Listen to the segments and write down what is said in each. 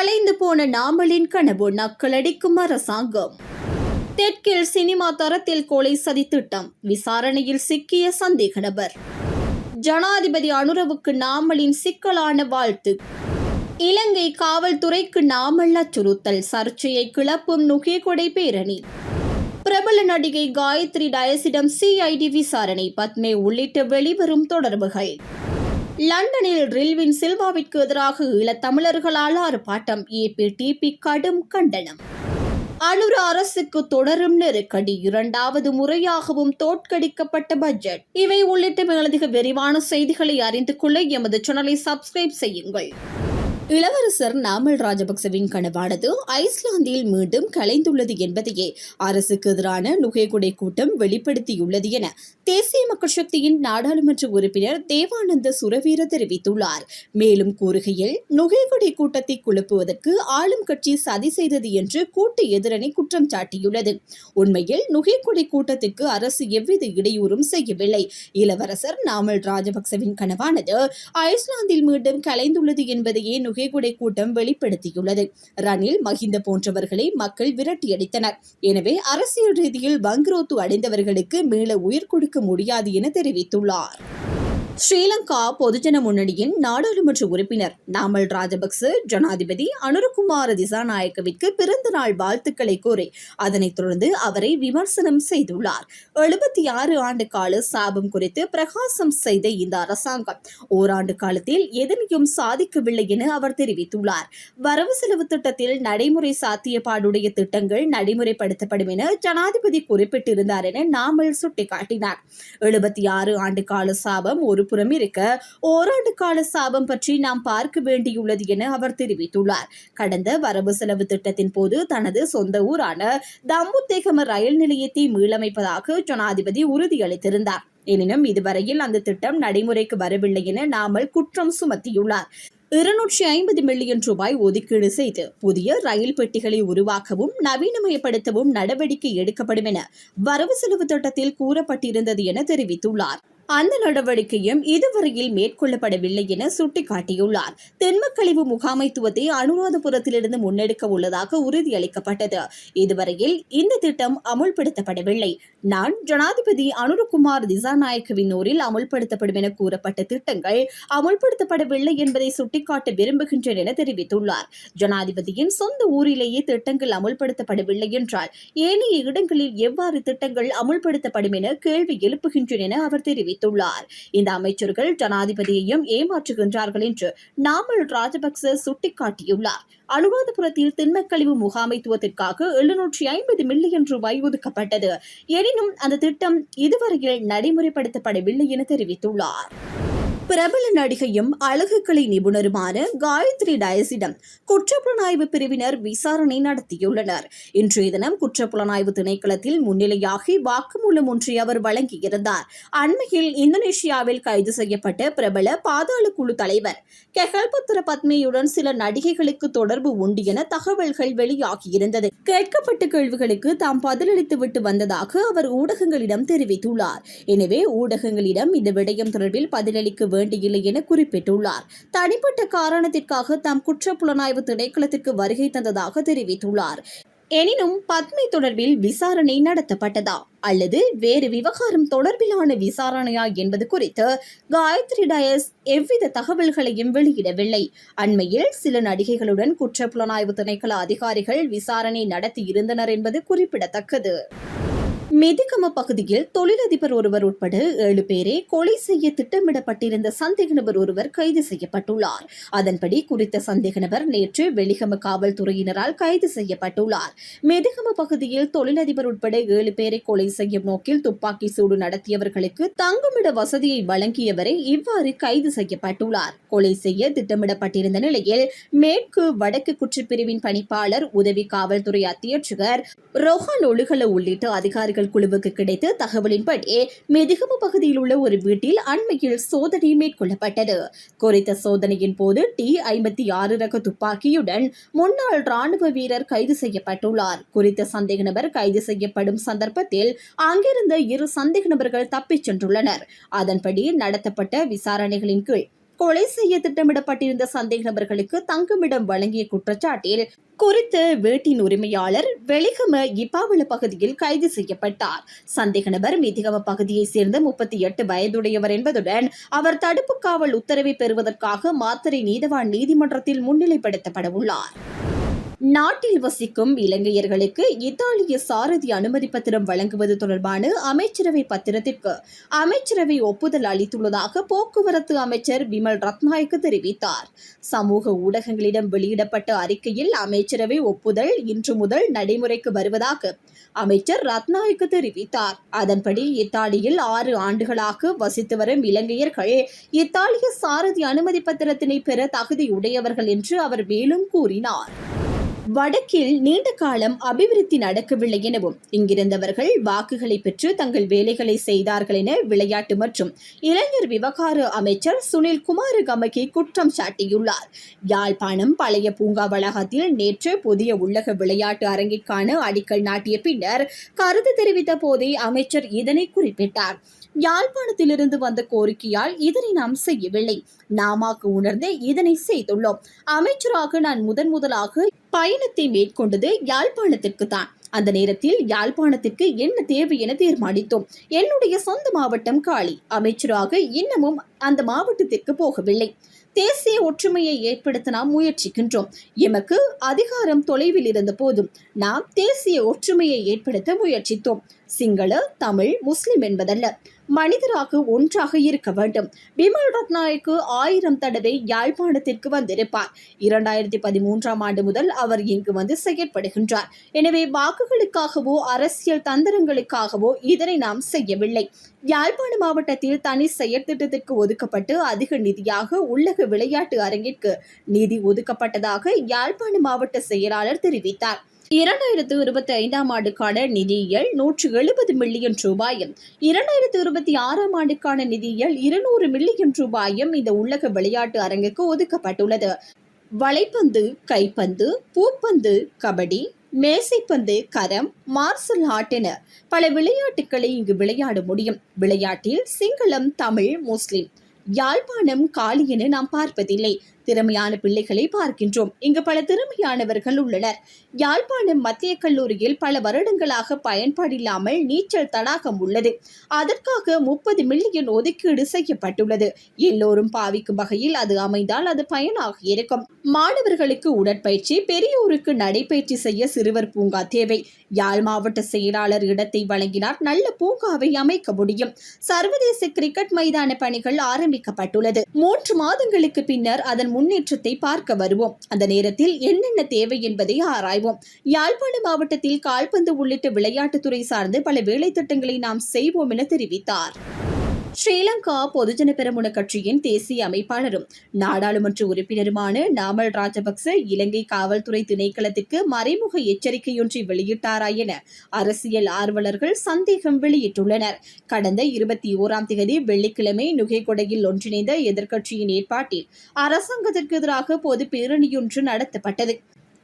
கலைந்து போன நாமலின் கனவு நக்கலடிக்கும் அரசாங்கம். தெற்கில் சினிமா தரத்தில் கொலை சதி திட்டம், விசாரணையில் சிக்கிய சந்தேக நபர். ஜனாதிபதி அனுரவுக்கு நாமலின் சிக்கலான வாழ்த்து. இலங்கை காவல்துறைக்கு நாமல் அச்சுறுத்தல், சர்ச்சையை கிளப்பும் நுகேகொடை பேரணி. பிரபல நடிகை காயத்ரி டயஸிடம் சிஐடி விசாரணை, பத்மே உள்ளிட்ட வெளிவரும் தொடர்புகள். லண்டனில் ரில்வின் சில்வாவிற்கு எதிராக ஈழத்தமிழர்களால் ஆர்ப்பாட்டம், ஏபிடிபி கடும் கண்டனம். அனுர அரசுக்கு தொடரும் நெருக்கடி, இரண்டாவது முறையாகவும் தோற்கடிக்கப்பட்ட பட்ஜெட். இவை உள்ளிட்ட மேலதிக விரிவான செய்திகளை அறிந்து கொள்ள எமது சேனலை சப்ஸ்கிரைப் செய்யுங்கள். இளவரசர் நாமல் ராஜபக்சவின் கனவானது ஐஸ்லாந்தில் மீண்டும் கலைந்துள்ளது என்பதையே அரசுக்கு எதிரான நுகேகொடை கூட்டம் வெளிப்படுத்தியுள்ளது என தேசிய மக்கள் சக்தியின் நாடாளுமன்ற உறுப்பினர் தேவானந்த சுரவீர தெரிவித்துள்ளார். மேலும் கூறுகையில், நுகேகொடை கூட்டத்தை குழப்புவதற்கு ஆளும் கட்சி சதி செய்தது என்று கூட்டு எதிரணி குற்றம் சாட்டியுள்ளது. உண்மையில் நுகேகொடை கூட்டத்திற்கு அரசு எவ்வித இடையூறும் செய்யவில்லை. இளவரசர் நாமல் ராஜபக்சவின் கனவானது ஐஸ்லாந்தில் மீண்டும் கலைந்துள்ளது என்பதையே நுகேகொடை கூட்டம் வெளிப்படுத்தியுள்ளது. ரணில், மஹிந்த போன்றவர்களை மக்கள் விரட்டியடித்தனர். எனவே அரசியல் ரீதியில் வங்குரோத்து அடைந்தவர்களுக்கு மேல உயிர் கொடுக்க முடியாது என தெரிவித்துள்ளார். ஸ்ரீலங்கா பொதுஜன முன்னணியின் நாடாளுமன்ற உறுப்பினர் நாமல் ராஜபக்ச ஜனாதிபதி அனுரகுமார திசாநாயக்கவிற்கு பிறந்த நாள் வாழ்த்துக்களை கூறி அதனைத் தொடர்ந்து அவரை விமர்சனம் செய்துள்ளார். 76 ஆண்டு கால சாபம் குறித்து பிரகாசம் செய்த இந்த அரசாங்கம் ஓராண்டு காலத்தில் எதனையும் சாதிக்கவில்லை என அவர் தெரிவித்துள்ளார். வரவு செலவு திட்டத்தில் நடைமுறை சாத்தியப்பாடுடைய திட்டங்கள் நடைமுறைப்படுத்தப்படும் என ஜனாதிபதி குறிப்பிட்டிருந்தார் என நாமல் சுட்டிக்காட்டினார். 76 ஆண்டு கால சாபம் ஒரு புறம் இருக்க, ஓராண்டு கால சாபம் பற்றி நாம் பார்க்க வேண்டியுள்ளது என அவர் தெரிவித்துள்ளார். கடந்த வரவு செலவு திட்டத்தின் போது தனது சொந்த ஊரான தம்புத்தேகம ரயில் நிலையத்தை மீளமைப்பதாக ஜனாதிபதி உறுதியளித்திருந்தார். எனினும் இதுவரையில் அந்த திட்டம் நடைமுறைக்கு வரவில்லை என நாமல் குற்றம் சுமத்தியுள்ளார். 250 மில்லியன் ரூபாய் ஒதுக்கீடு செய்து புதிய ரயில் பெட்டிகளை உருவாக்கவும் நவீனமயப்படுத்தவும் நடவடிக்கை எடுக்கப்படும் என வரவு செலவு திட்டத்தில் கூறப்பட்டிருந்தது என தெரிவித்துள்ளார். அந்த நடவடிக்கையும் இதுவரையில் மேற்கொள்ளப்படவில்லை என சுட்டிக்காட்டியுள்ளார். தென்மக்கழிவு முகாமைத்துவத்தை அனுராதபுரத்திலிருந்து முன்னெடுக்க உள்ளதாக உறுதியளிக்கப்பட்டது. இதுவரையில் இந்த திட்டம் அமுல்படுத்தப்படவில்லை. நான் ஜனாதிபதி அனுரகுமார் திசாநாயக்கவின் ஊரில் அமுல்படுத்தப்படும் என கூறப்பட்ட திட்டங்கள் அமுல்படுத்தப்படவில்லை என்பதை சுட்டிக்காட்ட விரும்புகின்றேன் என தெரிவித்துள்ளார். ஜனாதிபதியின் சொந்த ஊரிலேயே திட்டங்கள் அமுல்படுத்தப்படவில்லை என்றால் ஏனைய இடங்களில் எவ்வாறு திட்டங்கள் அமுல்படுத்தப்படும் என கேள்வி எழுப்புகின்றேன் என அவர் தெரிவித்தார். இந்த அமைச்சர்கள் ஜனாதிபதியையும் ஏமாற்றுகின்றார்கள் என்று நாமல் ராஜபக்ச சுட்டிக்காட்டியுள்ளார். அனுராதபுரத்தில் திண்மக்கழிவு முகாமைத்துவத்திற்காக 750 மில்லியன் ரூபாய் ஒதுக்கப்பட்டது. எனினும் அந்த திட்டம் இதுவரையில் நடைமுறைப்படுத்தப்படவில்லை என தெரிவித்துள்ளார். பிரபல நடிகையும் அழகுக்கலை நிபுணருமான காயத்ரி டயஸிடம் குற்றப்புலனாய்வு பிரிவினர் விசாரணை நடத்தியுள்ளனர். இன்றைய தினம் குற்றப்புலனாய்வு திணைக்களத்தில் முன்னிலையாகி வாக்குமூலம் ஒன்றை அவர் வழங்கியிருந்தார். அண்மையில் இந்தோனேஷியாவில் கைது செய்யப்பட்ட பிரபல பாதாள குழு தலைவர் கெஹல்பத்ர பத்மேயுடன் சில நடிகைகளுக்கு தொடர்பு உண்டு என தகவல்கள் வெளியாகியிருந்தது. கேட்கப்பட்ட கேள்விகளுக்கு தாம் பதிலளித்துவிட்டு வந்ததாக அவர் ஊடகங்களிடம் தெரிவித்துள்ளார். எனவே ஊடகங்களிடம் இந்த விடயம் தொடர்பில் பதிலளிக்க வேண்டியில்லை என குறிப்பிட்டுள்ளார். தனிப்பட்ட காரணத்திற்காக தாம் குற்றப்புலனாய்வு திணைக்களத்திற்கு வருகை தந்ததாக தெரிவித்துள்ளார். எனினும் பத்மை தொடர்பில் விசாரணை நடத்தப்பட்டதா அல்லது வேறு விவகாரம் தொடர்பிலான விசாரணையா என்பது குறித்து காயத்ரி டயஸ் எவ்வித தகவல்களையும் வெளியிடவில்லை. அண்மையில் சில நடிகைகளுடன் குற்றப்புலனாய்வு திணைக்கள அதிகாரிகள் விசாரணை நடத்தி இருந்தனர் என்பது குறிப்பிடத்தக்கது. மெதிகம பகுதியில் தொழிலதிபர் ஒருவர் உட்பட 7 பேரை கொலை செய்ய திட்டமிடப்பட்டிருந்த சந்தேக நபர் ஒருவர் கைது செய்யப்பட்டுள்ளார். அதன்படி குறித்த சந்தேக நபர் நேற்று வெலிகம காவல்துறையினரால் கைது செய்யப்பட்டுள்ளார். மெதிகம பகுதியில் தொழிலதிபர் உட்பட 7 பேரை கொலை செய்யும் நோக்கில் துப்பாக்கி சூடு நடத்தியவர்களுக்கு தங்குமிட வசதியை வழங்கியவரை இவ்வாறு கைது செய்யப்பட்டுள்ளார். கொலை செய்ய திட்டமிடப்பட்டிருந்த நிலையில் மேற்கு வடக்கு குற்றப்பிரிவின் பணிப்பாளர், உதவி காவல்துறை அத்தியட்சகர் ரோஹன் ஒழுகல உள்ளிட்ட அதிகாரிகள் குழுவுக்கு கிடைத்த தகவலின்படி மெதிகம பகுதியில் உள்ள ஒரு வீட்டில் அண்மையில் சோதனை மேற்கொள்ளப்பட்டது. குறித்த சோதனையின் போது T56 ரக துப்பாக்கியுடன் முன்னாள் ராணுவ வீரர் கைது செய்யப்பட்டுள்ளார். குறித்த சந்தேக நபர் கைது செய்யப்படும் சந்தர்ப்பத்தில் அங்கிருந்த 2 சந்தேக நபர்கள் தப்பிச் சென்றுள்ளனர். அதன்படி நடத்தப்பட்ட விசாரணைகளின் கீழ் கொலை செய்ய திட்டமிடப்பட்டிருந்த சந்தேக நபர்களுக்கு தங்குமிடம் வழங்கிய குற்றச்சாட்டில் குறித்த வீட்டின் உரிமையாளர் வெளிகம இப்பாவள பகுதியில் கைது செய்யப்பட்டார். சந்தேக நபர் மிதிகம பகுதியைச் சேர்ந்த 38 வயதுடையவர் என்பதுடன் அவர் தடுப்பு காவல் உத்தரவை பெறுவதற்காக மாத்தறை நீதவான் நீதிமன்றத்தில் முன்னிலைப்படுத்தப்பட உள்ளார். நாட்டில் வசிக்கும் இலங்கையர்களுக்கு இத்தாலிய சாரதி அனுமதி பத்திரம் வழங்குவது தொடர்பான அமைச்சரவை பத்திரத்திற்கு அமைச்சரவை ஒப்புதல் அளித்துள்ளதாக போக்குவரத்து அமைச்சர் விமல் ரத்நாயக்க தெரிவித்தார். சமூக ஊடகங்களிடம் வெளியிடப்பட்ட அறிக்கையில் அமைச்சரவை ஒப்புதல் இன்று முதல் நடைமுறைக்கு வருவதாக அமைச்சர் ரத்நாயக்க தெரிவித்தார். அதன்படி இத்தாலியில் 6 ஆண்டுகளாக வசித்து வரும் இலங்கையர்கள் இத்தாலிய சாரதி அனுமதி பத்திரத்தினை பெற தகுதியுடையவர்கள் என்று அவர் மேலும் கூறினார். வடக்கில் நீண்ட காலம் அபிவிருத்தி நடக்கவில்லை எனவும் இங்கிருந்தவர்கள் வாக்குகளை பெற்று தங்கள் வேலைகளை செய்தார்கள் என விளையாட்டு மற்றும் இளைஞர் விவகார அமைச்சர் சுனில் குமார கமகி குற்றம் சாட்டியுள்ளார். யாழ்ப்பாணம் பழைய பூங்கா வளாகத்தில் நேற்று புதிய உள்ளக விளையாட்டு அரங்கிற்கான அடிக்கல் நாட்டிய பின்னர் கருத்து தெரிவித்த போதே அமைச்சர் இதனை குறிப்பிட்டார். யாழ்ப்பாணத்திலிருந்து வந்த கோரிக்கையால் இதனை நாம் செய்யவில்லை, நாமாக்கு உணர்ந்து இதனை செய்துள்ளோம். அமைச்சராக நான் முதலாக பயணத்தை மேற்கொண்டது யாழ்ப்பாணத்திற்கு தான். அந்த நேரத்தில் யாழ்ப்பாணத்திற்கு என்ன தேவை என தீர்மானித்தோம். என்னுடைய சொந்த மாவட்டம் காலி. அமைச்சராக இன்னமும் அந்த மாவட்டத்திற்கு போகவில்லை. தேசிய ஒற்றுமையை ஏற்படுத்த நாம் முயற்சிக்கின்றோம். எமக்கு அதிகாரம் தொலைவில் இருந்த போதும் நாம் தேசிய ஒற்றுமையை ஏற்படுத்த முயற்சித்தோம். சிங்கள, தமிழ், முஸ்லிம் என்பதல்ல, மனிதராக ஒன்றாக இருக்க வேண்டும். விமல் ரத்நாயக்கு 1000 தடவை யாழ்ப்பாணத்திற்கு வந்திருப்பார். 2013ஆம் ஆண்டு முதல் அவர் இங்கு வந்து செயற்படுகின்றார். எனவே வாக்குகளுக்காகவோ அரசியல் தந்திரங்களுக்காகவோ இதனை நாம் செய்யவில்லை. யாழ்ப்பாண மாவட்டத்தில் தனி செயற்திட்டத்திற்கு ஒதுக்கப்பட்டு அதிக நிதியாக உள்ளக விளையாட்டு அரங்கிற்கு நிதி ஒதுக்கப்பட்டதாக யாழ்ப்பாண மாவட்ட செயலாளர் தெரிவித்தார். 2025ஆம் ஆண்டுக்கான நிதியியல் 170 மில்லியன் ரூபாயும் 2026ஆம் ஆண்டுக்கான நிதியியல் 200 மில்லியன் ரூபாயும் இந்த உள்ளக விளையாட்டு அரங்குக்கு ஒதுக்கப்பட்டுள்ளது. வலைப்பந்து, கைப்பந்து, பூப்பந்து, கபடி, மேசைப்பந்து, கரம், மார்சல் ஆர்ட் என பல விளையாட்டுகளை இங்கு விளையாட முடியும். விளையாட்டில் சிங்களம், தமிழ், முஸ்லிம், யாழ்ப்பாணம், காலி என நாம் பார்ப்பதில்லை. திறமையான பிள்ளைகளை பார்க்கின்றோம். இங்கு பல திறமையானவர்கள் உள்ளனர். யாழ்ப்பாணம் மத்திய கல்லூரியில் பல வருடங்களாக பயன்பாடில்லாமல் நீச்சல் தடாகம் உள்ளது. அதற்காக 30 மில்லியன் ஒதுக்கீடு செய்யப்பட்டுள்ளது. எல்லோரும் பாவிக்கும் வகையில் அது அமைந்தால் அது பயனாக இருக்கும். மாணவர்களுக்கு உடற்பயிற்சி, பெரியோருக்கு நடைபயிற்சி செய்ய சிறுவர் பூங்கா தேவை. யாழ் மாவட்ட செயலாளர் இடத்தை வழங்கினார் நல்ல பூங்காவை அமைக்க முடியும். சர்வதேச கிரிக்கெட் மைதான பணிகள் ஆரம்பிக்கப்பட்டுள்ளது. 3 மாதங்களுக்கு பின்னர் அதன் முன்னேற்றத்தை பார்க்க வருவோம். அந்த நேரத்தில் என்னென்ன தேவை என்பதை ஆராய்வோம். யாழ்ப்பாண மாவட்டத்தில் கால்பந்து உள்ளிட்ட விளையாட்டுத்துறை சார்ந்து பல வேலை திட்டங்களை நாம் செய்வோம் என தெரிவித்தார். ஸ்ரீலங்கா பொதுஜன பெரமுன கட்சியின் தேசிய அமைப்பாளரும் நாடாளுமன்ற உறுப்பினருமான நாமல் ராஜபக்ச இலங்கை காவல்துறை திணைக்களத்திற்கு மறைமுக எச்சரிக்கையொன்றை வெளியிட்டாரா என அரசியல் ஆர்வலர்கள் சந்தேகம் வெளியிட்டுள்ளனர். கடந்த 21ஆம் தேதி வெள்ளிக்கிழமை நுகைகொடையில் ஒன்றிணைந்த எதிர்க்கட்சியின் ஏற்பாட்டில் அரசாங்கத்திற்கு எதிராக பொது பேரணியொன்று நடத்தப்பட்டது.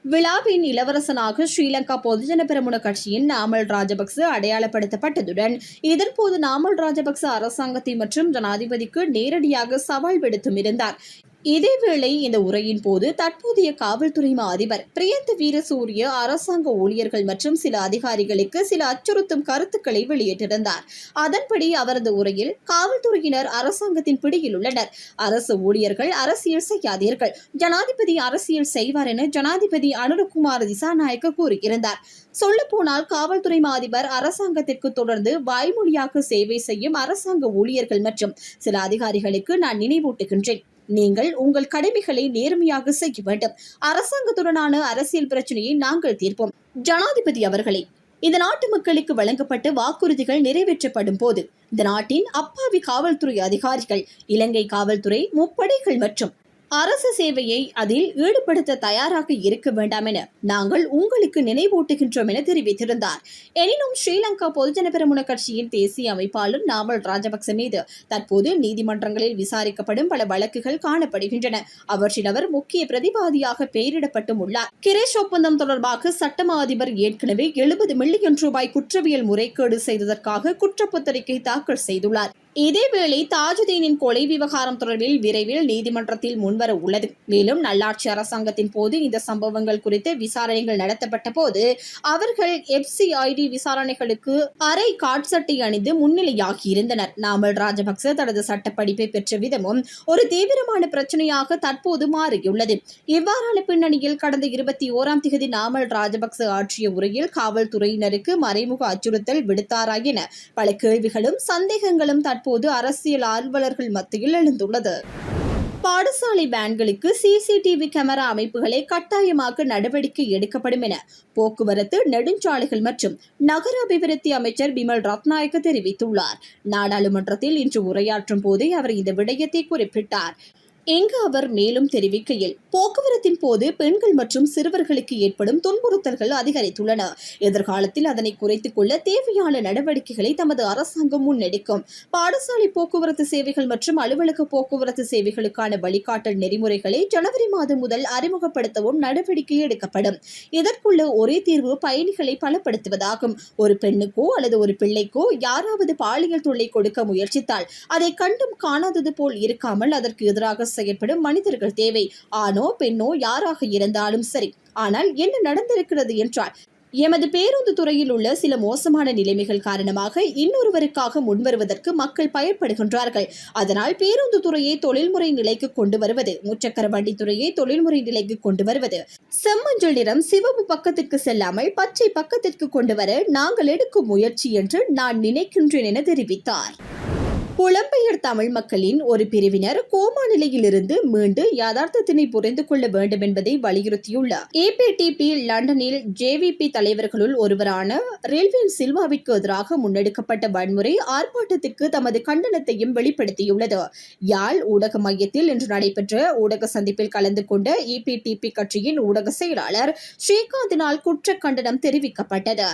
விழாவின் இளவரசனாக ஸ்ரீலங்கா பொதுஜன பெரமுன கட்சியின் நாமல் ராஜபக்ச அடையாளப்படுத்தப்பட்டதுடன் இதன்போது நாமல் ராஜபக்ச அரசாங்கத்தை மற்றும் ஜனாதிபதிக்கு நேரடியாக சவால் விடுத்தும் இருந்தார். இதேவேளை இந்த உரையின் போது தற்போதைய காவல்துறை அதிபர் பிரியந்த வீரசூரிய அரசாங்க ஊழியர்கள் மற்றும் சில அதிகாரிகளுக்கு சில அச்சுறுத்தும் கருத்துக்களை வெளியிட்டிருந்தார். அதன்படி அவரது உரையில் காவல்துறையினர் அரசாங்கத்தின் பிடியில் உள்ளனர், அரசு ஊழியர்கள் அரசியல் செய்யாதீர்கள், ஜனாதிபதி அரசியல் செய்வார் என ஜனாதிபதி அனுரகுமார திசாநாயக்க கூறியிருந்தார். சொல்லப்போனால் காவல்துறை அதிபர் அரசாங்கத்திற்கு தொடர்ந்து வாய்மொழியாக சேவை செய்யும் அரசாங்க ஊழியர்கள் மற்றும் சில அதிகாரிகளுக்கு நான் நினைவூட்டுகின்றேன், நீங்கள் உங்கள் கடமைகளை நேர்மையாக செய்ய வேண்டும். அரசாங்கத்துடனான அரசியல் பிரச்சனையை நாங்கள் தீர்ப்போம். ஜனாதிபதி அவர்களே, இந்த நாட்டு மக்களுக்கு வழங்கப்பட்ட வாக்குறுதிகள் நிறைவேற்றப்படும் போது இந்த நாட்டின் அப்பாவி காவல்துறை அதிகாரிகள், இலங்கை காவல்துறை, முப்படைகள் மற்றும் அரசு சேவையை அதில் ஈடுபடுத்த தயாராக இருக்க வேண்டாம் என நாங்கள் உங்களுக்கு நினைவூட்டுகின்றோம் என தெரிவித்திருந்தார். எனினும் ஸ்ரீலங்கா பொதுஜன பெரமுன கட்சியின் தேசிய அமைப்பாளர் நாமல் ராஜபக்ச மீது தற்போது நீதிமன்றங்களில் விசாரிக்கப்படும் பல வழக்குகள் காணப்படுகின்றன. அவற்றில் அவர் முக்கிய பிரதிவாதியாக பெயரிடப்பட்டும் உள்ளார். கிரேஷ் ஒப்பந்தம் தொடர்பாக சட்டமா அதிபர் ஏற்கனவே 70 மில்லியன் ரூபாய் குற்றவியல் முறைகேடு செய்ததற்காக குற்றப்பத்திரிகை தாக்கல் செய்துள்ளார். இதேவேளை தாஜுதீனின் கொலை விவகாரம் தொடர்பில் விரைவில் நீதிமன்றத்தில் முன்வர உள்ளது. மேலும் நல்லாட்சி அரசாங்கத்தின் போது இந்த சம்பவங்கள் குறித்து விசாரணைகள் நடத்தப்பட்ட போது அவர்கள் FCID விசாரணைகளுக்கு அரை காட்சட்டை அணிந்து முன்னிலையாகியிருந்தனர். நாமல் ராஜபக்ச தனது சட்டப்படிப்பை பெற்ற விதமும் ஒரு தீவிரமான பிரச்சனையாக தற்போது மாறியுள்ளது. இவ்வாறான பின்னணியில் கடந்த 21ஆம் தேதி நாமல் ராஜபக்ச ஆற்றிய உரையில் காவல்துறையினருக்கு மறைமுக அச்சுறுத்தல் விடுத்தாரா என பல கேள்விகளும் சந்தேகங்களும் தற்போது அரசியல் ஆர்வலர்கள் மத்தியில் எழுந்துள்ளது. பாடசாலை வேன்களுக்கு CCTV கேமரா அமைப்புகளை கட்டாயமாக்க நடவடிக்கை எடுக்கப்படும் என போக்குவரத்து, நெடுஞ்சாலைகள் மற்றும் நகர அபிவிருத்தி அமைச்சர் பிமல் ரத்நாயக்க தெரிவித்துள்ளார். நாடாளுமன்றத்தில் இன்று உரையாற்றும் போதே அவர் இந்த விடயத்தை குறிப்பிட்டார். இங்கு அவர் மேலும் தெரிவிக்கையில், போக்குவரத்தின் போது பெண்கள் மற்றும் சிறுவர்களுக்கு ஏற்படும் துன்புறுத்தல்கள் அதிகரித்துள்ளன. எதிர்காலத்தில் அதனை குறைத்துக் கொள்ள தேவையான நடவடிக்கைகளை தமது அரசாங்கம் முன்னெடுக்கும். பாடசாலை போக்குவரத்து சேவைகள் மற்றும் அலுவலக போக்குவரத்து சேவைகளுக்கான வழிகாட்டல் நெறிமுறைகளை ஜனவரி மாதம் முதல் அறிமுகப்படுத்தவும் நடவடிக்கை எடுக்கப்படும். இதற்குள்ள ஒரே தீர்வு பயணிகளை பலப்படுத்துவதாகும். ஒரு பெண்ணுக்கோ அல்லது ஒரு பிள்ளைக்கோ யாராவது பாலியல் தொல்லை கொடுக்க முயற்சித்தால் அதை கண்டும் காணாதது போல் இருக்காமல் அதற்கு எதிராக செயற்படும் மனிதர்கள் தேவை. ஆணோ பெண்ணோ யாராக இருந்தாலும் சரி. ஆனால் என்ன நடந்திருக்கிறது என்றால், எமது பேருந்து துறையில் உள்ள சில மோசமான நிலைமைகள் காரணமாக இன்னொருவருக்காக முன்வருவதற்கு மக்கள் பயப்படுகின்றார்கள். அதனால் பேருந்து துறையை தொழில்முறை நிலைக்கு கொண்டு வருவது, முச்சக்கர வண்டி துறையை தொழில்முறை நிலைக்கு கொண்டு வருவது, செம்மஞ்சள் நிறம் சிவப்பு பக்கத்திற்கு செல்லாமல் பச்சை பக்கத்திற்கு கொண்டு வர நாங்கள் எடுக்கும் முயற்சி என்று நான் நினைக்கின்றேன் என தெரிவித்தார். புலம்பெயர் தமிழ் மக்களின் ஒரு பிரிவினர் கோமா நிலையிலிருந்து மீண்டு யதார்த்தத்தினை புரிந்து கொள்ள வேண்டும் என்பதை வலியுறுத்தியுள்ள APTP லண்டனில் JVP தலைவர்களுள் ஒருவரான ரில்வின் சில்வாவிற்கு எதிராக முன்னெடுக்கப்பட்ட வன்முறை ஆர்ப்பாட்டத்திற்கு தமது கண்டனத்தையும் வெளிப்படுத்தியுள்ளது. யாழ் ஊடக மையத்தில் இன்று நடைபெற்ற ஊடக சந்திப்பில் கலந்து கொண்ட APTP கட்சியின் ஊடக செயலாளர் ஸ்ரீகாந்தினால் குற்ற கண்டனம் தெரிவிக்கப்பட்டது.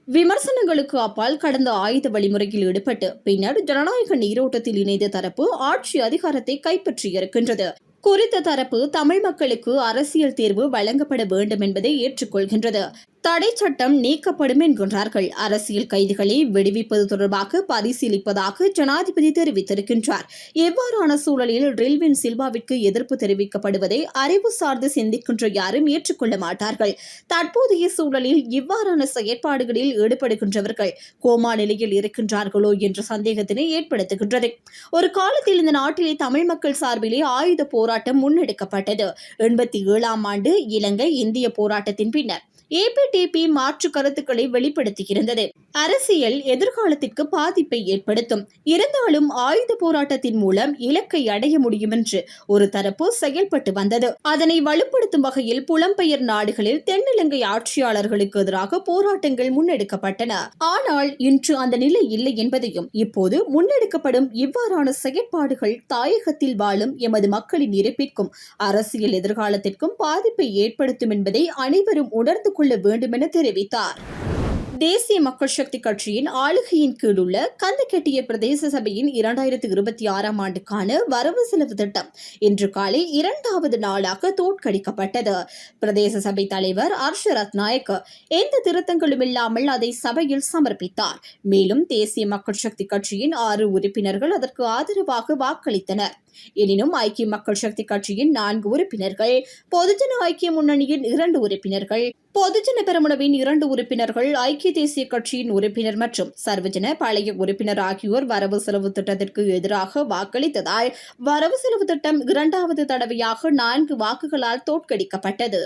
விமர்சனங்களுக்கு அப்பால் கடந்த ஆயுத வழிமுறையில் ஈடுபட்டு பின்னர் ஜனநாயக நீரோட்டத்தில் இணைந்த தரப்பு ஆட்சி அதிகாரத்தை கைப்பற்றியிருக்கின்றது. குறித்த தரப்பு தமிழ் மக்களுக்கு அரசியல் தீர்வு வழங்கப்பட வேண்டும் என்பதை ஏற்றுக்கொள்கின்றது. தடை சட்டம் நீக்கப்படும் என்கின்றார்கள். அரசியல் கைதிகளை விடுவிப்பது தொடர்பாக பரிசீலிப்பதாக ஜனாதிபதி தெரிவித்திருக்கின்றார். இவ்வாறான சூழலில் ரில்வின் சில்வாவிற்கு எதிர்ப்பு தெரிவிக்கப்படுவதை அறிவு சார்ந்து சிந்திக்கின்ற யாரும் ஏற்றுக்கொள்ள மாட்டார்கள். தற்போதைய சூழலில் இவ்வாறான செயற்பாடுகளில் ஈடுபடுகின்றவர்கள் கோமா நிலையில் இருக்கின்றார்களோ என்ற சந்தேகத்தினை ஏற்படுத்துகின்றது. ஒரு காலத்தில் இந்த நாட்டிலே தமிழ் மக்கள் சார்பிலே ஆயுத போராட்டம் முன்னெடுக்கப்பட்டது. 87ஆம் ஆண்டு இலங்கை இந்திய போராட்டத்தின் பின்னர் APTP மாற்று கருத்துக்களை வெளிப்படுத்தியிருந்தது. அரசியல் எதிர்காலத்திற்கு பாதிப்பை ஏற்படுத்தும். இருந்தாலும் ஆயுத போராட்டத்தின் மூலம் இலக்கை அடைய முடியும் என்று ஒரு தரப்பு செயல்பட்டு வந்தது. அதனை வலுப்படுத்தும் வகையில் புலம்பெயர் நாடுகளில் தென்னிலங்கை ஆட்சியாளர்களுக்கு எதிராக போராட்டங்கள் முன்னெடுக்கப்பட்டன. ஆனால் இன்று அந்த நிலை இல்லை என்பதையும், இப்போது முன்னெடுக்கப்படும் இவ்வாறான செயற்பாடுகள் தாயகத்தில் வாழும் எமது மக்களின் இருப்பிற்கும் அரசியல் எதிர்காலத்திற்கும் பாதிப்பை ஏற்படுத்தும் என்பதை அனைவரும் உணர்ந்து கொள்ள வேண்டும் என தெரிவித்தார். தேசிய மக்கள் சக்தி கட்சியின் ஆளுகையின் கீழ் உள்ள கந்தகெட்டிய பிரதேச சபையின் 2026ஆம் ஆண்டுக்கான வரவு செலவு திட்டம் இன்று காலை 2வது நாளாக தோற்கடிக்கப்பட்டது. பிரதேச சபை தலைவர் ஹர்ஷ ரத்நாயக்க எந்த திருத்தங்களும் இல்லாமல் அதை சபையில் சமர்ப்பித்தார். மேலும் தேசிய மக்கள் சக்தி கட்சியின் 6 உறுப்பினர்கள் அதற்கு ஆதரவாக வாக்களித்தனர். எனினும் ஐக்கிய மக்கள் சக்தி கட்சியின் 4 உறுப்பினர்கள், பொதுஜன ஐக்கிய முன்னணியின் 2 உறுப்பினர்கள், பொதுஜன பெரமுனவின் 2 உறுப்பினர்கள், ஐக்கிய தேசிய கட்சியின் உறுப்பினர் மற்றும் சர்வஜன பழைய உறுப்பினர் ஆகியோர் வரவு செலவு திட்டத்திற்கு எதிராக வாக்களித்ததால் வரவு செலவு திட்டம் 2வது தடவையாக 4 வாக்குகளால் தோற்கடிக்கப்பட்டது.